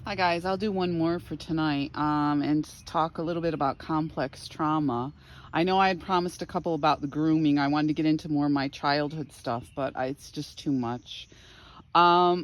Hi guys, I'll do one more for tonight and talk a little bit about complex trauma. I know I had promised a couple about the grooming. I wanted to get into more of my childhood stuff, but it's just too much. I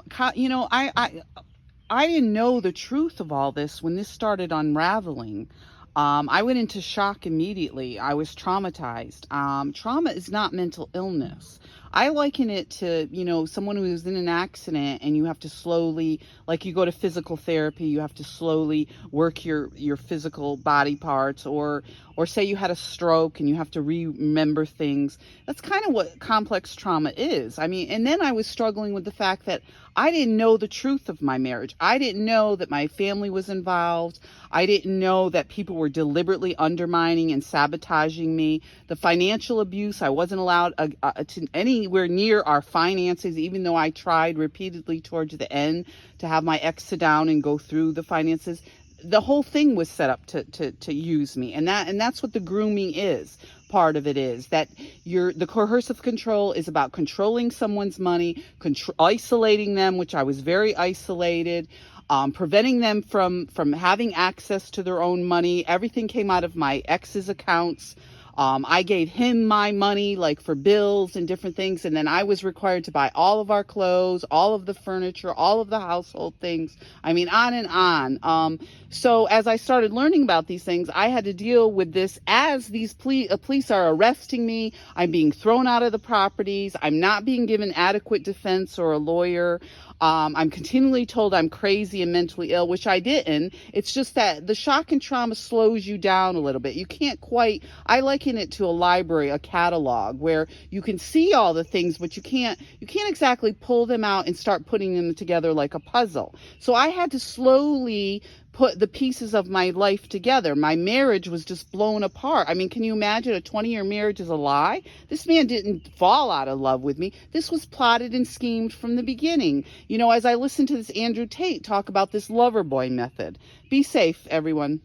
didn't know the truth of all this when this started unraveling. I went into shock immediately. I was traumatized. Trauma is not mental illness. I liken it to, someone who's in an accident and you have to slowly, like you go to physical therapy, you have to slowly work your physical body parts, or say you had a stroke and you have to remember things. That's kind of what complex trauma is. I mean, and then I was struggling with the fact that I didn't know the truth of my marriage. I didn't know that my family was involved. I didn't know that people were deliberately undermining and sabotaging me. The financial abuse, I wasn't allowed to anywhere near our finances, even though I tried repeatedly towards the end to have my ex sit down and go through the finances. The whole thing was set up to use me, and that's what the grooming is. Part of it is that the coercive control is about controlling someone's money, isolating them, which I was very isolated, preventing them from having access to their own money. Everything came out of my ex's accounts. I gave him my money, like for bills and different things, and then I was required to buy all of our clothes, all of the furniture, all of the household things. I mean, on and on. So as I started learning about these things, I had to deal with this as these police are arresting me. I'm being thrown out of the properties. I'm not being given adequate defense or a lawyer. I'm continually told I'm crazy and mentally ill, which I didn't. It's just that the shock and trauma slows you down a little bit. You can't quite, I liken it to a library, a catalog, where you can see all the things, but you can't exactly pull them out and start putting them together like a puzzle. So I had to slowly put the pieces of my life together. My marriage was just blown apart. I mean, can you imagine a 20-year marriage is a lie? This man didn't fall out of love with me. This was plotted and schemed from the beginning. As I listened to this Andrew Tate talk about this lover boy method. Be safe, everyone.